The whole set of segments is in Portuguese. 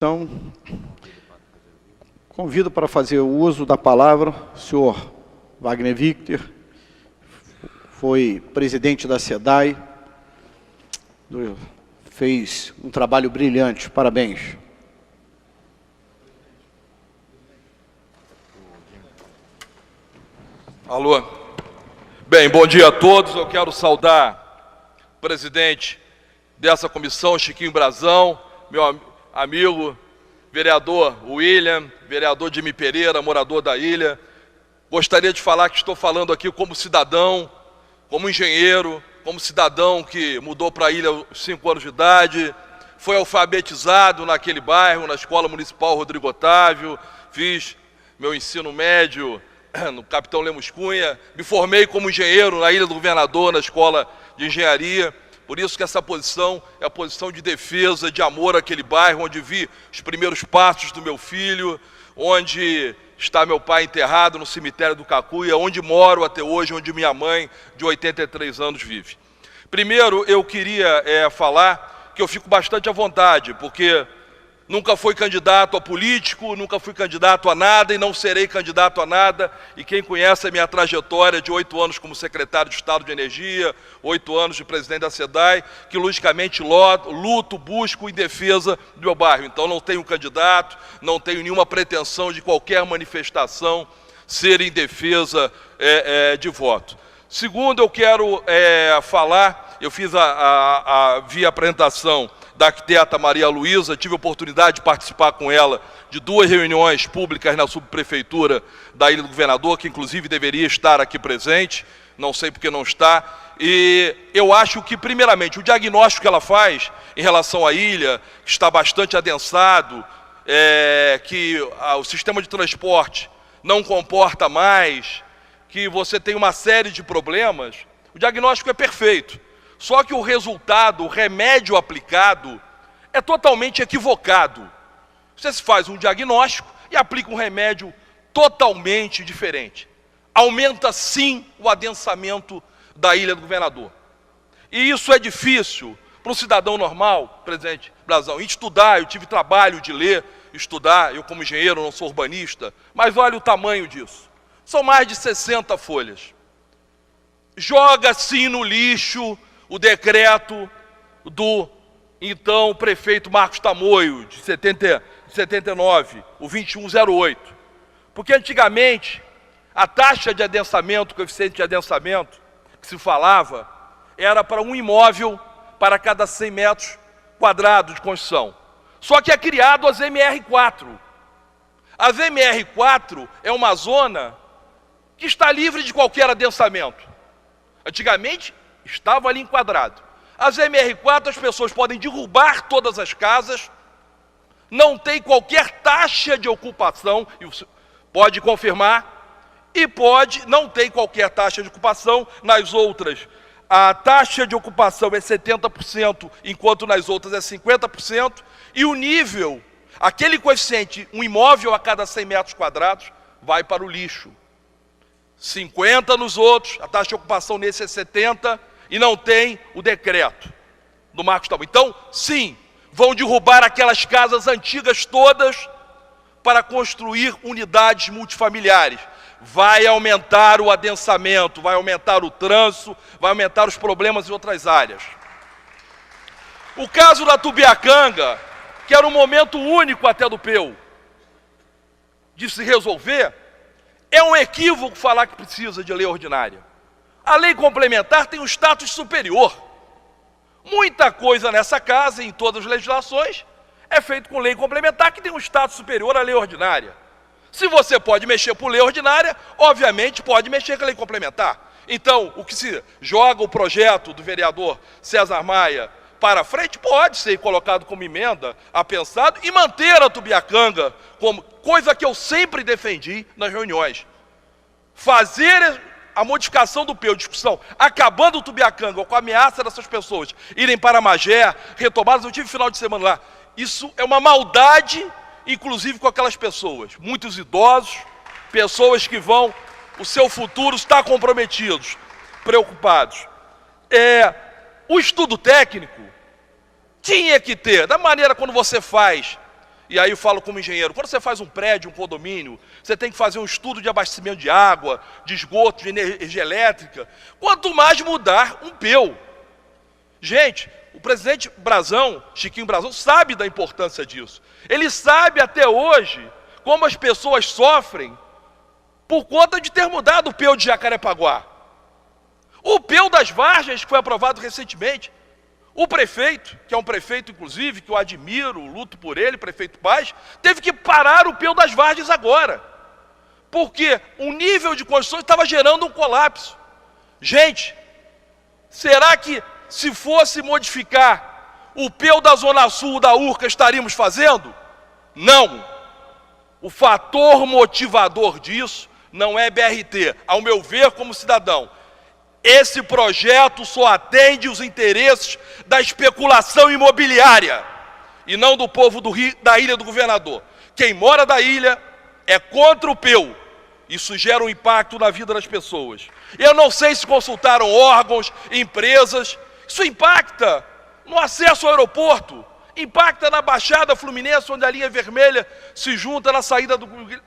Então, convido para fazer o uso da palavra o senhor Wagner Victor, foi presidente da SEDAI, fez um trabalho brilhante, parabéns. Alô. Bem, bom dia a todos. Eu quero saudar o presidente dessa comissão, Chiquinho Brazão, meu amigo, vereador William, vereador Jimmy Pereira, morador da ilha. Gostaria de falar que estou falando aqui como cidadão, como engenheiro, como cidadão que mudou para a ilha aos 5 anos de idade, foi alfabetizado naquele bairro, na Escola Municipal Rodrigo Otávio, fiz meu ensino médio no Capitão Lemos Cunha, me formei como engenheiro na Ilha do Governador, na Escola de Engenharia. Por isso que essa posição é a posição de defesa, de amor àquele bairro, onde vi os primeiros passos do meu filho, onde está meu pai enterrado no cemitério do Cacuia, onde moro até hoje, onde minha mãe, de 83 anos, vive. Primeiro, eu queria falar que eu fico bastante à vontade, porque nunca fui candidato a político, nunca fui candidato a nada e não serei candidato a nada. E quem conhece a minha trajetória de 8 anos como secretário de Estado de Energia, 8 anos de presidente da SEDAI, que logicamente luto, busco em defesa do meu bairro. Então não tenho candidato, não tenho nenhuma pretensão de qualquer manifestação ser em defesa de voto. Segundo, eu quero falar, eu fiz via apresentação da arquiteta Maria Luísa, tive a oportunidade de participar com ela de 2 reuniões públicas na subprefeitura da Ilha do Governador, que inclusive deveria estar aqui presente, não sei porque não está. E eu acho que, primeiramente, o diagnóstico que ela faz em relação à ilha, que está bastante adensado, que o sistema de transporte não comporta mais, que você tem uma série de problemas, o diagnóstico é perfeito. Só que o resultado, o remédio aplicado, é totalmente equivocado. Você se faz um diagnóstico e aplica um remédio totalmente diferente. Aumenta, sim, o adensamento da Ilha do Governador. E isso é difícil para um cidadão normal, presidente Brazão, estudar. Eu tive trabalho de ler, estudar, eu como engenheiro não sou urbanista, mas olha o tamanho disso. São mais de 60 folhas. Joga, sim, no lixo o decreto do, então, prefeito Marcos Tamoio, de 79, o 2108. Porque antigamente, a taxa de adensamento, o coeficiente de adensamento, que se falava, era para um imóvel para cada 100 metros quadrados de construção. Só que é criado as MR4. As MR4 é uma zona que está livre de qualquer adensamento. Antigamente, estava ali enquadrado. As MR4, as pessoas podem derrubar todas as casas, não tem qualquer taxa de ocupação, pode confirmar, e não tem qualquer taxa de ocupação. Nas outras, a taxa de ocupação é 70%, enquanto nas outras é 50%, e o nível, aquele coeficiente, um imóvel a cada 100 metros quadrados, vai para o lixo. 50 nos outros, a taxa de ocupação nesse é 70%, e não tem o decreto do Marcos Tamoio. Então, sim, vão derrubar aquelas casas antigas todas para construir unidades multifamiliares. Vai aumentar o adensamento, vai aumentar o trânsito, vai aumentar os problemas em outras áreas. O caso da Tubiacanga, que era um momento único até do PEU de se resolver, é um equívoco falar que precisa de lei ordinária. A lei complementar tem um status superior. Muita coisa nessa casa, em todas as legislações, é feito com lei complementar, que tem um status superior à lei ordinária. Se você pode mexer por lei ordinária, obviamente pode mexer com a lei complementar. Então, o que se joga o projeto do vereador César Maia para frente, pode ser colocado como emenda a pensado e manter a Tubiacanga como coisa que eu sempre defendi nas reuniões. Fazer a modificação do PEU, discussão, acabando o Tubiacanga, com a ameaça dessas pessoas irem para Magé, retomadas, eu tive final de semana lá. Isso é uma maldade, inclusive com aquelas pessoas, muitos idosos, pessoas que o seu futuro está comprometido, preocupados. O estudo técnico tinha que ter, da maneira quando você faz e aí eu falo como engenheiro, quando você faz um prédio, um condomínio, você tem que fazer um estudo de abastecimento de água, de esgoto, de energia elétrica. Quanto mais mudar um peu. Gente, o presidente Brazão, Chiquinho Brazão, sabe da importância disso. Ele sabe até hoje como as pessoas sofrem por conta de ter mudado o peu de Jacarepaguá. O peu das Vargens, que foi aprovado recentemente, o prefeito, que é um prefeito, inclusive, que eu admiro, luto por ele, prefeito Paz, teve que parar o peu das Vargens agora. Porque o nível de construção estava gerando um colapso. Gente, será que se fosse modificar o peu da Zona Sul da Urca, estaríamos fazendo? Não. O fator motivador disso não é BRT, ao meu ver como cidadão. Esse projeto só atende os interesses da especulação imobiliária e não do povo da Ilha do Governador. Quem mora da ilha é contra o peu. Isso gera um impacto na vida das pessoas. Eu não sei se consultaram órgãos, empresas. Isso impacta no acesso ao aeroporto, impacta na Baixada Fluminense, onde a linha vermelha se junta na saída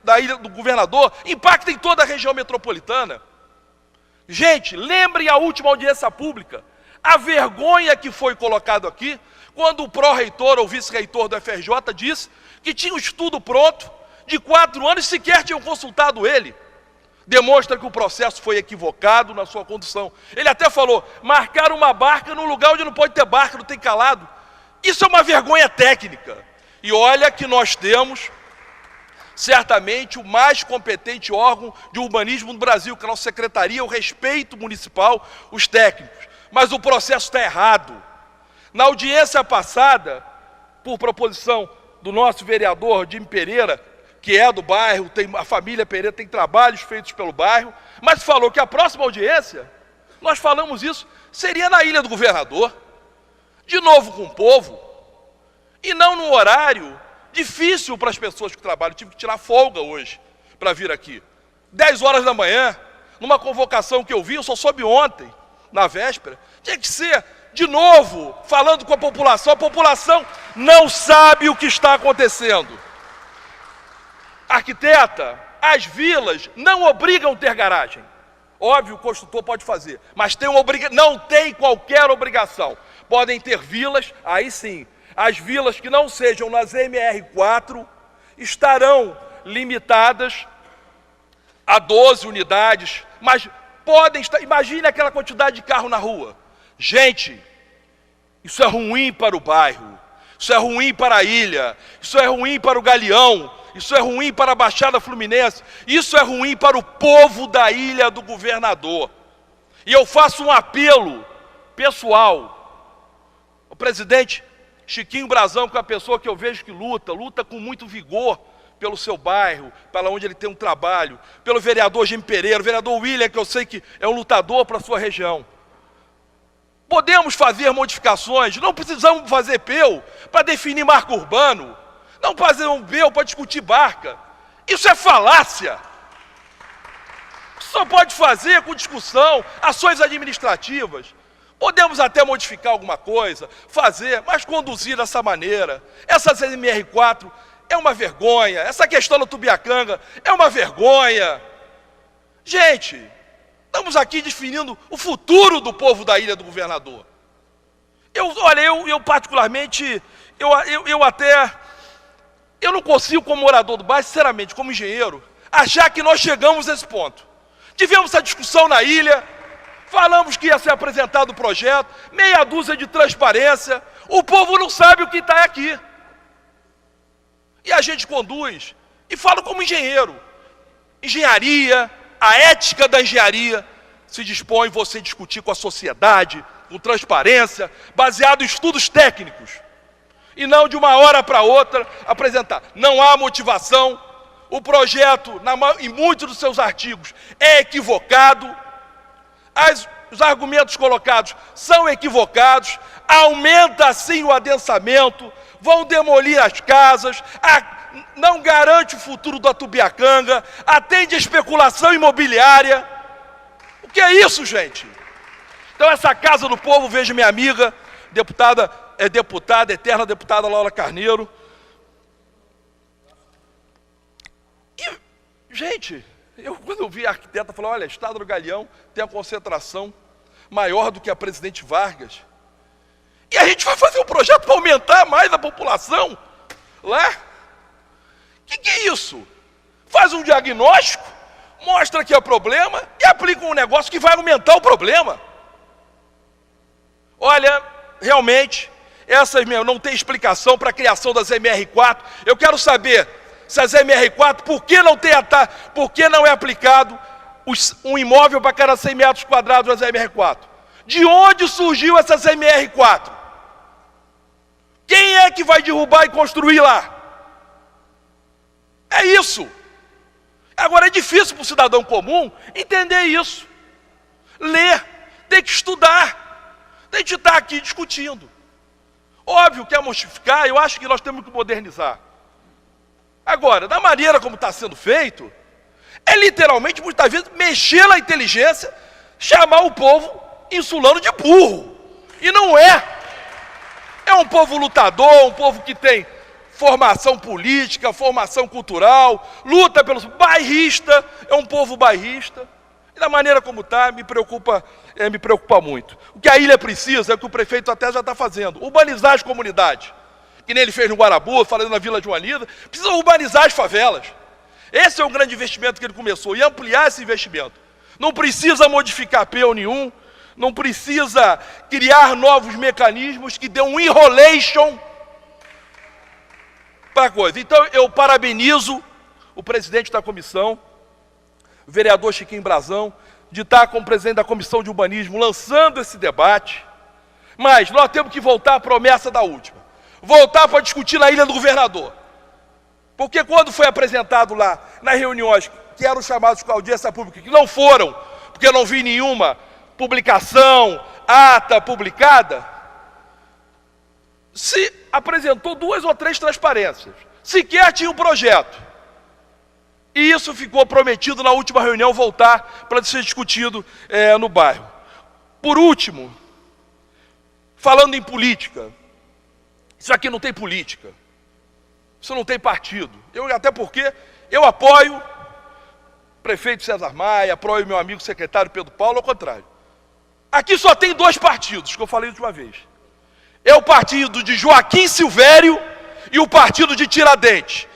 da Ilha do Governador, impacta em toda a região metropolitana. Gente, lembrem a última audiência pública, a vergonha que foi colocado aqui, quando o pró-reitor ou vice-reitor do FRJ disse que tinha um estudo pronto, de 4 anos, sequer tinham consultado ele. Demonstra que o processo foi equivocado na sua condução. Ele até falou, marcar uma barca num lugar onde não pode ter barca, não tem calado. Isso é uma vergonha técnica. E olha que nós temos certamente o mais competente órgão de urbanismo no Brasil, que é a nossa secretaria, o respeito municipal, os técnicos. Mas o processo está errado. Na audiência passada, por proposição do nosso vereador Jimmy Pereira, que é do bairro, a família Pereira tem trabalhos feitos pelo bairro, mas falou que a próxima audiência, nós falamos isso, seria na Ilha do Governador, de novo com o povo, e não num horário difícil para as pessoas que trabalham. Eu tive que tirar folga hoje para vir aqui. 10 horas da manhã, numa convocação que eu vi, eu só soube ontem, na véspera, tinha que ser de novo falando com a população não sabe o que está acontecendo. Arquiteta, as vilas não obrigam a ter garagem. Óbvio, o construtor pode fazer, mas não tem qualquer obrigação. Podem ter vilas, aí sim. As vilas que não sejam nas MR4 estarão limitadas a 12 unidades, mas podem estar... Imagine aquela quantidade de carro na rua. Gente, isso é ruim para o bairro, isso é ruim para a ilha, isso é ruim para o Galeão, isso é ruim para a Baixada Fluminense, isso é ruim para o povo da Ilha do Governador. E eu faço um apelo pessoal. O presidente Chiquinho Brazão, que é uma pessoa que eu vejo que luta com muito vigor pelo seu bairro, para onde ele tem um trabalho, pelo vereador Jimmy Pereira, o vereador William, que eu sei que é um lutador para a sua região. Podemos fazer modificações, não precisamos fazer peu para definir marco urbano, não fazer um peu para discutir barca. Isso é falácia. Só pode fazer com discussão, ações administrativas. Podemos até modificar alguma coisa, fazer, mas conduzir dessa maneira. Essa MR4 é uma vergonha, essa questão do Tubiacanga é uma vergonha. Gente, estamos aqui definindo o futuro do povo da Ilha do Governador. Eu particularmente, eu não consigo, como morador do bairro, sinceramente, como engenheiro, achar que nós chegamos a esse ponto. Tivemos essa discussão na ilha, falamos que ia ser apresentado o projeto, meia dúzia de transparência, o povo não sabe o que está aqui. E a gente conduz, e falo como engenheiro. Engenharia, a ética da engenharia, se dispõe você discutir com a sociedade, com transparência, baseado em estudos técnicos. E não de uma hora para outra apresentar. Não há motivação, o projeto, em muitos dos seus artigos, é equivocado, os argumentos colocados são equivocados, aumenta assim o adensamento, vão demolir as casas, não garante o futuro da Tubiacanga, atende a especulação imobiliária. O que é isso, gente? Então essa Casa do Povo, vejo minha amiga, eterna deputada Laura Carneiro, Gente, quando eu vi a arquiteta, falei, olha, Estado do Galeão tem a concentração maior do que a Presidente Vargas. E a gente vai fazer um projeto para aumentar mais a população lá? Que é isso? Faz um diagnóstico, mostra que é problema e aplica um negócio que vai aumentar o problema. Olha, realmente, essas não tem explicação para a criação das MR4. Eu quero saber se as MR4, por que não é aplicado um imóvel para cada 100 metros quadrados das MR4? De onde surgiu essas MR4? Quem é que vai derrubar e construir lá? É isso. Agora é difícil para o cidadão comum entender isso. Ler, tem que estudar, tem que estar aqui discutindo. Óbvio que é modificar, eu acho que nós temos que modernizar. Agora, da maneira como está sendo feito, é literalmente, muitas vezes, mexer na inteligência, chamar o povo insulano de burro. E não é. É um povo lutador, um povo que tem formação política, formação cultural, luta pelos bairrista, é um povo bairrista. E da maneira como está, me preocupa muito. O que a ilha precisa é o que o prefeito até já está fazendo, urbanizar as comunidades. Que nem ele fez no Guarabu, falando na Vila Joanida, precisa urbanizar as favelas. Esse é o grande investimento que ele começou, e ampliar esse investimento. Não precisa modificar PEU nenhum, não precisa criar novos mecanismos que dêem um enrolation para a coisa. Então, eu parabenizo o presidente da comissão, o vereador Chiquinho Brazão, de estar como presidente da comissão de urbanismo, lançando esse debate. Mas nós temos que voltar à promessa da última. Voltar para discutir na Ilha do Governador. Porque quando foi apresentado lá, nas reuniões, que eram chamados com audiência pública, que não foram, porque eu não vi nenhuma publicação, ata publicada, se apresentou 2 ou 3 transparências. Sequer tinha um projeto. E isso ficou prometido na última reunião voltar para ser discutido no bairro. Por último, falando em política, isso aqui não tem política, isso não tem partido. Até porque eu apoio o prefeito César Maia, apoio meu amigo secretário Pedro Paulo, ao contrário. Aqui só tem 2 partidos, que eu falei de uma vez. É o partido de Joaquim Silvério e o partido de Tiradentes.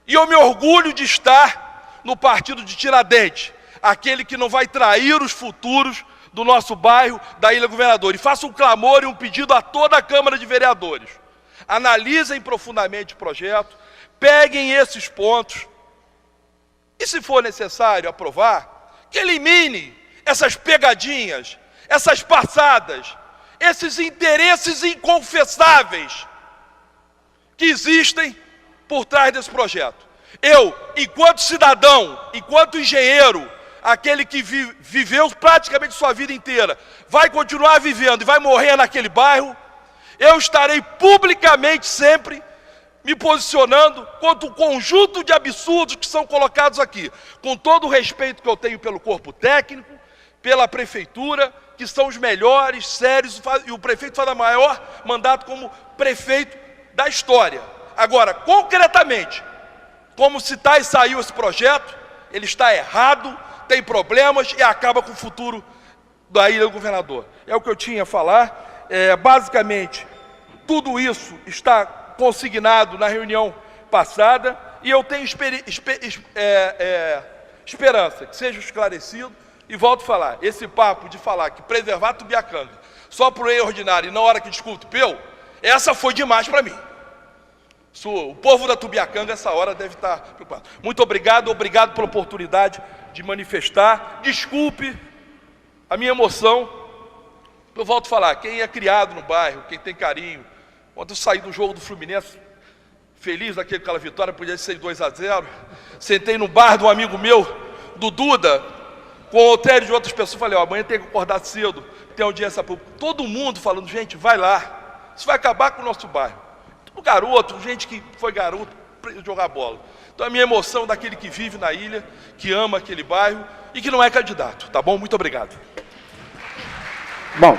E eu me orgulho de estar no partido de Tiradentes, aquele que não vai trair os futuros do nosso bairro, da Ilha Governador. E faço um clamor e um pedido a toda a Câmara de Vereadores. Analisem profundamente o projeto, peguem esses pontos e, se for necessário aprovar, que elimine essas pegadinhas, essas passadas, esses interesses inconfessáveis que existem por trás desse projeto. Eu, enquanto cidadão, enquanto engenheiro, aquele que viveu praticamente sua vida inteira, vai continuar vivendo e vai morrer naquele bairro, eu estarei publicamente sempre me posicionando contra o conjunto de absurdos que são colocados aqui, com todo o respeito que eu tenho pelo corpo técnico, pela prefeitura, que são os melhores, sérios, e o prefeito faz o maior mandato como prefeito da história. Agora, concretamente, como se está e saiu esse projeto, ele está errado, tem problemas e acaba com o futuro da Ilha do Governador. É o que eu tinha a falar. Basicamente, tudo isso está consignado na reunião passada e eu tenho esperança que seja esclarecido. E volto a falar, esse papo de falar que preservar Tubiacanga só por lei ordinária e na hora que discute PEU, essa foi demais para mim. O povo da Tubiacanga, essa hora, deve estar preocupado. Muito obrigado, obrigado pela oportunidade de manifestar. Desculpe a minha emoção. Eu volto a falar, quem é criado no bairro, quem tem carinho. Ontem eu saí do jogo do Fluminense, feliz daquela vitória, podia ser 2-0. Sentei no bar de um amigo meu, do Duda, com o hotel de outras pessoas, falei, amanhã tem que acordar cedo, tem audiência pública. Todo mundo falando, gente, vai lá, isso vai acabar com o nosso bairro. Todo garoto, gente que foi garoto, para jogar bola. Então a minha emoção daquele que vive na ilha, que ama aquele bairro e que não é candidato, tá bom? Muito obrigado. Bom.